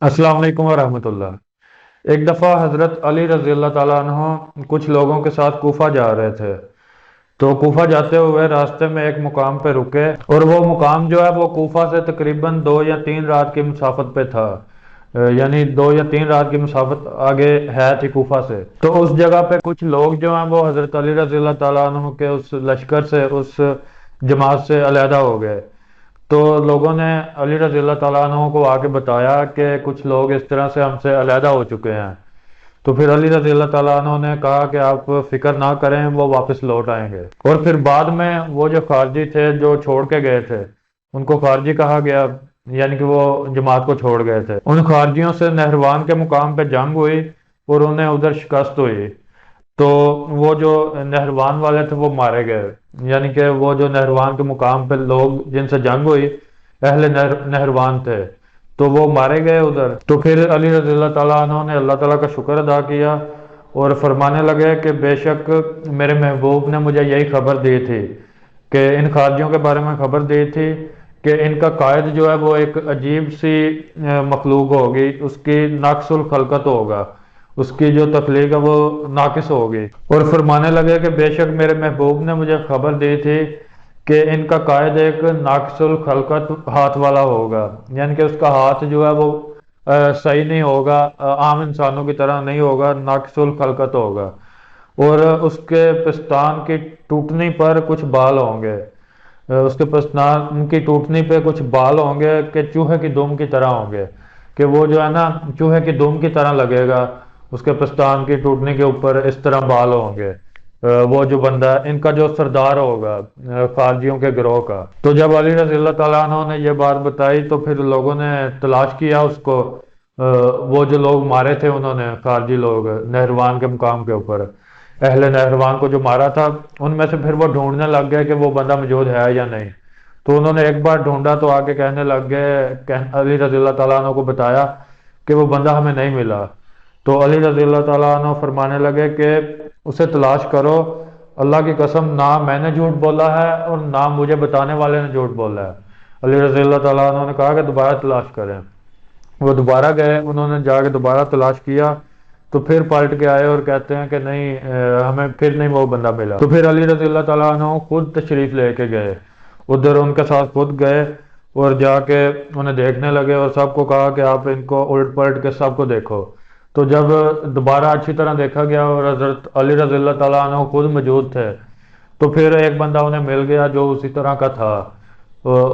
अस्सलाम वालेकुम वरहमतुल्लाह। एक दफ़ा हज़रत अली रज़ी अल्लाह ताला अन्हो कुछ लोगों के साथ कूफा जा रहे थे। तो कूफा जाते हुए रास्ते में एक मुकाम पे रुके, और वो मुकाम जो है वो कूफा से तकरीबन 2 या 3 रात की मुसाफत पे था। यानी 2 या 3 रात की मुसाफत आगे है थी कूफा से। तो उस जगह पे कुछ लोग जो हैं वो हज़रत अली रज़ी अल्लाह ताला अन्हो के उस लश्कर से, उस जमात से अलहदा हो गए। तो लोगों ने अली रज़ी अल्लाह ताला अन्हो को आके बताया कि कुछ लोग इस तरह से हमसे अलहदा हो चुके हैं। तो फिर अली रज़ी अल्लाह ताला अन्हो ने कहा कि आप फिक्र ना करें, वो वापस लौट आएंगे। और फिर बाद में वो जो खारजी थे जो छोड़ के गए थे, उनको खारजी कहा गया, यानी कि वो जमात को छोड़ गए थे। उन खारजियों से नहरवान के मुकाम पे जंग हुई और उन्हें उधर शिकस्त हुई। तो वो जो नहरवान वाले थे वो मारे गए, यानी कि वो जो नहरवान के मुकाम पे लोग जिनसे जंग हुई, अहले नहरवान थे, तो वो मारे गए उधर। तो फिर अली रज़ी अल्लाह ताला अन्हो ने अल्लाह ताला का शुक्र अदा किया और फरमाने लगे कि बेशक मेरे महबूब ने मुझे यही खबर दी थी, कि इन खारजियों के बारे में खबर दी थी कि इनका कायद जो है वो एक अजीब सी मखलूक होगी, उसकी नाकसुल खलकत होगा, उसकी जो तख्लीक है वो नाकिस होगी। और फरमाने लगे कि बेशक मेरे महबूब ने मुझे खबर दी थी कि इनका कायद एक नाकिसुल खलकत हाथ वाला होगा, यानी कि उसका हाथ जो है वो सही नहीं होगा, आम इंसानों की तरह नहीं होगा, नाकिसुल खलकत होगा। और उसके पिस्तान की टूटने पर कुछ बाल होंगे, उसके पिस्तान की टूटने पे कुछ बाल होंगे कि चूहे की दुम की तरह होंगे, कि वो जो है ना चूहे की दुम की तरह लगेगा, उसके पिस्तान की टूटने के ऊपर इस तरह बाल होंगे। वो जो बंदा है इनका जो सरदार होगा खारजियों के गिरोह का। तो जब अली रज़ी अल्लाह ताला अन्हो ने ये बात बताई तो फिर लोगों ने तलाश किया उसको। वो जो लोग मारे थे उन्होंने, खारजी लोग नहरवान के मुकाम के ऊपर, अहले नहरवान को जो मारा था, उनमें से फिर वो ढूंढने लग गए कि वो बंदा मौजूद है या नहीं। तो उन्होंने एक बार ढूंढा तो आगे कहने लग गए, अली रज़ी अल्लाह ताला अन्हो को बताया कि वो बंदा हमें नहीं मिला। तो अली रज़ी अल्लाह ताला अन्हो फरमाने लगे कि उसे तलाश करो, अल्लाह की कसम ना मैंने झूठ बोला है और ना मुझे बताने वाले ने झूठ बोला है। अली रज़ी अल्लाह ताला अन्हो ने कहा कि दोबारा तलाश करें। वो दोबारा गए, उन्होंने जाके दोबारा तलाश किया, तो फिर पलट के आए और कहते हैं कि नहीं, हमें फिर नहीं वो बंदा मिला। तो फिर अली रज़ी अल्लाह ताला अन्हो खुद तशरीफ लेके गए उधर, उनके साथ खुद गए और जाके उन्हें देखने लगे और सबको कहा कि आप इनको उलट पलट के सबको देखो। तो जब दोबारा अच्छी तरह देखा गया और हजरत अली रज़ी अल्लाह ताला अन्हो खुद मौजूद थे, तो फिर एक बंदा उन्हें मिल गया जो उसी तरह का था।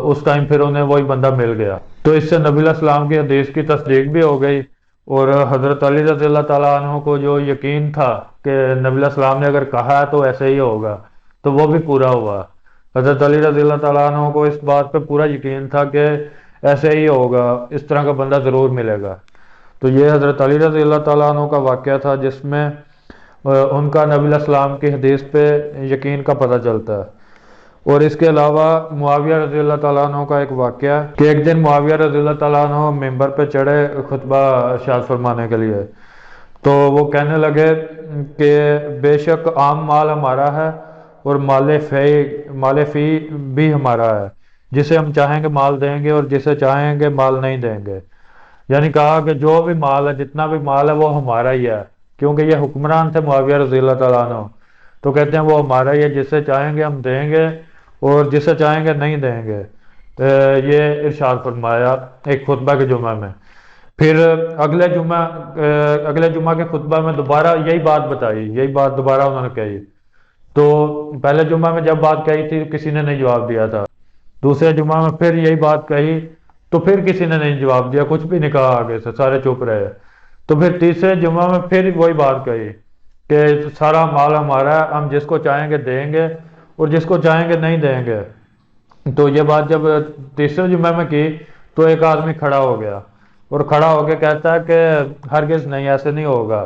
उस टाइम फिर उन्हें वही बंदा मिल गया। तो इससे नबी अलैहिस्सलाम की हदीस की तस्दीक भी हो गई। और हजरत अली रज़ी अल्लाह ताला अन्हो को जो यकीन था कि नबी अलैहिस्सलाम ने अगर कहा है तो ऐसे ही होगा, तो वो भी पूरा हुआ। हजरत अली रज़ी अल्लाह ताला अन्हो को इस बात पे पूरा यकीन था कि ऐसे ही होगा, इस तरह का बंदा ज़रूर मिलेगा। तो ये हजरत अली रज़ी अल्लाह ताला अन्हो का वाक़या था जिसमें उनका नबी अलैहिस्सलाम की हदीस पे यकीन का पता चलता है। और इसके अलावा मुआविया रज़ी अल्लाह ताला अन्हो का एक वाक़या कि एक दिन मुआविया रज़ी अल्लाह ताला अन्हो मिंबर पे चढ़े खुतबा इरशाद फरमाने के लिए। तो वो कहने लगे कि बेशक आम माल हमारा है और माल फ़ी भी हमारा है, जिसे हम चाहेंगे माल देंगे और जिसे चाहेंगे माल नहीं देंगे। यानी कहा कि जो भी माल है, जितना भी माल है वो हमारा ही है, क्योंकि ये हुक्मरान थे मुआविया रज़ी अल्लाह ताला अन्हो। तो कहते हैं वो हमारा ही है, जिसे चाहेंगे हम देंगे और जिसे चाहेंगे नहीं देंगे। ये इरशाद फरमाया एक खुतबा के जुमा में। फिर अगले जुमा के खुतबा में दोबारा यही बात बताई, यही बात दोबारा उन्होंने कही। तो पहले जुमा में जब बात कही थी किसी ने नहीं जवाब दिया था, दूसरे जुमा में फिर यही बात कही तो फिर किसी ने नहीं जवाब दिया, कुछ भी नहीं कहा, आगे से सारे चुप रहे। तो फिर तीसरे जुमा में फिर वही बात कही कि सारा माल हमारा है, हम जिसको चाहेंगे देंगे और जिसको चाहेंगे नहीं देंगे। तो ये बात जब तीसरे जुम्मे में की तो एक आदमी खड़ा हो गया और खड़ा होकर कहता है कि हरगिज नहीं, ऐसे नहीं होगा।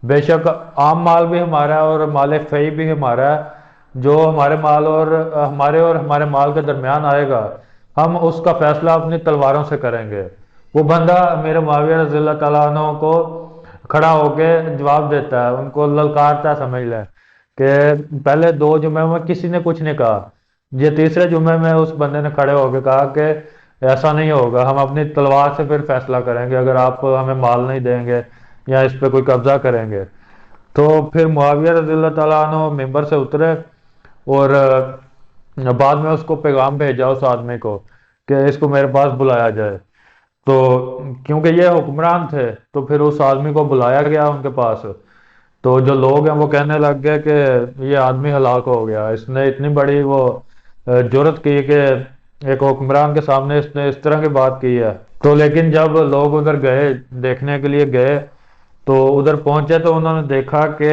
बेशक आम माल भी हमारा है और माल फई भी हमारा है। जो हमारे माल और हमारे माल के दरमियान आएगा, हम उसका फैसला अपनी तलवारों से करेंगे। वो बंदा मेरे मुआविया रज़ी अल्लाह ताला अन्हो को खड़ा होके जवाब देता है, उनको ललकारता है, समझ लें कि पहले दो जुमे में किसी ने कुछ नहीं कहा। ये तीसरे जुमे में उस बंदे ने खड़े होकर कहा कि ایسا نہیں ہوگا، ہم اپنی تلوار سے پھر فیصلہ کریں گے اگر آپ ہمیں مال نہیں دیں گے یا اس پہ کوئی قبضہ کریں گے۔ تو پھر معاویہ رضی اللہ تعالیٰ عنہ ممبر سے اترے اور بعد میں اس کو پیغام بھیجا اس آدمی کو کہ اس کو میرے پاس بلایا جائے۔ تو کیونکہ یہ حکمران تھے تو پھر اس آدمی کو بلایا گیا ان کے پاس۔ تو جو لوگ ہیں وہ کہنے لگ گئے کہ یہ آدمی ہلاک ہو گیا، اس نے اتنی بڑی وہ جرت کی کہ ایک حکمران کے سامنے اس نے اس طرح کی بات کی ہے۔ تو لیکن جب لوگ ادھر گئے، دیکھنے کے لیے گئے، تو ادھر پہنچے تو انہوں نے دیکھا کہ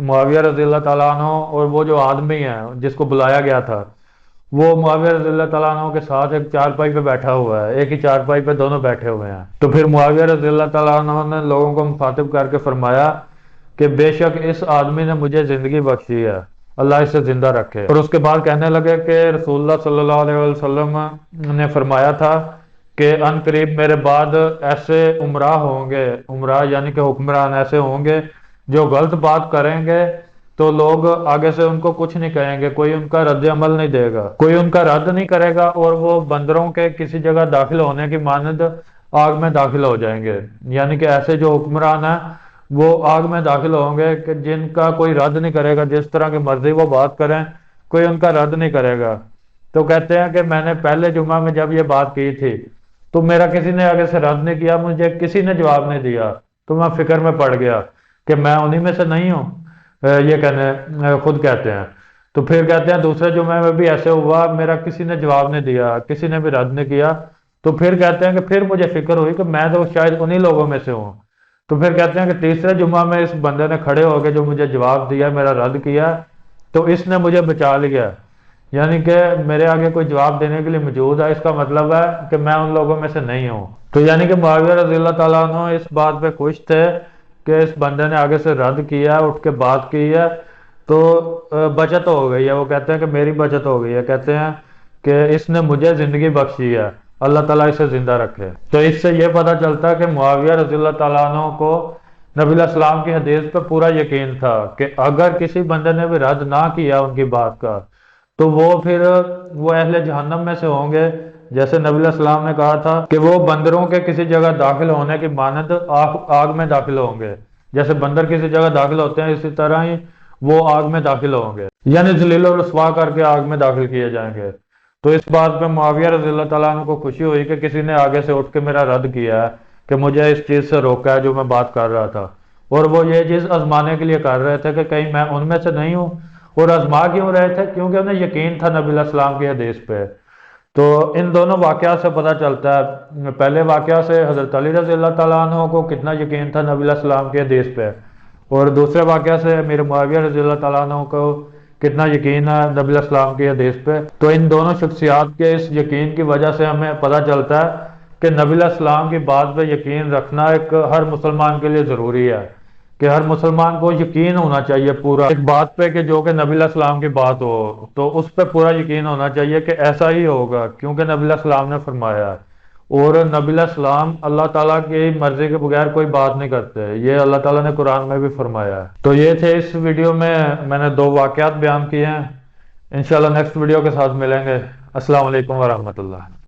معاویہ رضی اللہ تعالیٰ عنہ اور وہ جو آدمی ہے جس کو بلایا گیا تھا وہ معاویہ رضی اللہ تعالیٰ عنہ کے ساتھ ایک چارپائی پہ بیٹھا ہوا ہے، ایک ہی چارپائی پہ دونوں بیٹھے ہوئے ہیں۔ تو پھر معاویہ رضی اللہ تعالیٰ عنہ نے لوگوں کو مخاطب کر کے فرمایا کہ بے شک اس آدمی نے مجھے زندگی بخشی ہے، اللہ اسے زندہ رکھے۔ اور اس کے بعد کہنے لگے کہ رسول اللہ صلی اللہ علیہ وسلم نے فرمایا تھا کہ ان قریب میرے بعد ایسے عمرا ہوں گے، عمرا یعنی کہ حکمران ایسے ہوں گے جو غلط بات کریں گے تو لوگ آگے سے ان کو کچھ نہیں کہیں گے، کوئی ان کا رد عمل نہیں دے گا، کوئی ان کا رد نہیں کرے گا، اور وہ بندروں کے کسی جگہ داخل ہونے کی مانند آگ میں داخل ہو جائیں گے۔ یعنی کہ ایسے جو حکمران ہیں وہ آگ میں داخل ہوں گے کہ جن کا کوئی رد نہیں کرے گا، جس طرح کی مرضی وہ بات کریں کوئی ان کا رد نہیں کرے گا۔ تو کہتے ہیں کہ میں نے پہلے جمعہ میں جب یہ بات کی تھی تو میرا کسی نے آگے سے رد نہیں کیا، مجھے کسی نے جواب نہیں دیا، تو میں فکر میں پڑ گیا کہ میں انہی میں سے نہیں ہوں، یہ خود کہتے ہیں۔ تو پھر کہتے ہیں دوسرے جمعے میں بھی ایسے ہوا، میرا کسی نے جواب نہیں دیا، کسی نے بھی رد نہیں کیا۔ تو پھر کہتے ہیں کہ پھر مجھے فکر ہوئی کہ میں تو شاید انہی لوگوں میں سے ہوں۔ تو پھر کہتے ہیں کہ تیسرے جمعہ میں اس بندے نے کھڑے ہو کے جو مجھے جواب دیا، میرا رد کیا، تو اس نے مجھے بچا لیا، یعنی کہ میرے آگے کوئی جواب دینے کے لیے موجود ہے، اس کا مطلب ہے کہ میں ان لوگوں میں سے نہیں ہوں۔ تو یعنی کہ معاویہ رضی اللہ تعالیٰ عنہ اس بات پہ خوش تھے کہ اس بندے نے آگے سے رد کیا، اٹھ کے بات کی ہے، تو بچت ہو گئی ہے۔ وہ کہتے ہیں کہ میری بچت ہو گئی ہے، کہتے ہیں کہ اس نے مجھے زندگی بخشی ہے، اللہ تعالیٰ اسے زندہ رکھے۔ تو اس سے یہ پتہ چلتا ہے کہ معاویہ رضی اللہ تعالیٰ عنہ کو نبی علیہ السلام کی حدیث پہ پورا یقین تھا کہ اگر کسی بندے نے بھی رد نہ کیا ان کی بات کا تو وہ پھر وہ اہل جہنم میں سے ہوں گے، جیسے نبی علیہ السلام نے کہا تھا کہ وہ بندروں کے کسی جگہ داخل ہونے کی مانند آگ میں داخل ہوں گے، جیسے بندر کسی جگہ داخل ہوتے ہیں اسی طرح ہی وہ آگ میں داخل ہوں گے، یعنی ذلیل و رسوا کر کے آگ میں داخل کیے جائیں گے۔ تو اس بات پہ معاویہ رضی اللہ تعالیٰ عنہ کو خوشی ہوئی کہ کسی نے آگے سے اٹھ کے میرا رد کیا ہے، کہ مجھے اس چیز سے روکا ہے جو میں بات کر رہا تھا، اور وہ یہ چیز آزمانے کے لیے کر رہے تھے کہ کہیں میں ان میں سے نہیں ہوں۔ اور آزما کیوں رہے تھے؟ کیونکہ انہیں یقین تھا نبی علیہ السلام کی حدیث پہ۔ تو ان دونوں واقعات سے پتہ چلتا ہے، پہلے واقعہ سے حضرت علی رضی اللہ تعالیٰ عنہ کو کتنا یقین تھا نبی علیہ السلام کی حدیث پہ، اور دوسرے واقعہ سے امیر معاویہ رضی اللہ تعالیٰ عنہ کو کتنا یقین ہے نبی علیہ السلام کی حدیث پہ۔ تو ان دونوں شخصیات کے اس یقین کی وجہ سے ہمیں پتہ چلتا ہے کہ نبی علیہ السلام کی بات پہ یقین رکھنا ایک ہر مسلمان کے لیے ضروری ہے، کہ ہر مسلمان کو یقین ہونا چاہیے پورا ایک بات پہ کہ جو کہ نبی علیہ السلام کی بات ہو، تو اس پہ پورا یقین ہونا چاہیے کہ ایسا ہی ہوگا کیونکہ نبی علیہ السلام نے فرمایا ہے، اور نبی علیہ السلام اللہ تعالیٰ کی مرضی کے بغیر کوئی بات نہیں کرتے، یہ اللہ تعالیٰ نے قرآن میں بھی فرمایا ہے۔ تو یہ تھے اس ویڈیو میں نے 2 واقعات بیان کیے ہیں، انشاءاللہ نیکسٹ ویڈیو کے ساتھ ملیں گے۔ السلام علیکم ورحمۃ اللہ۔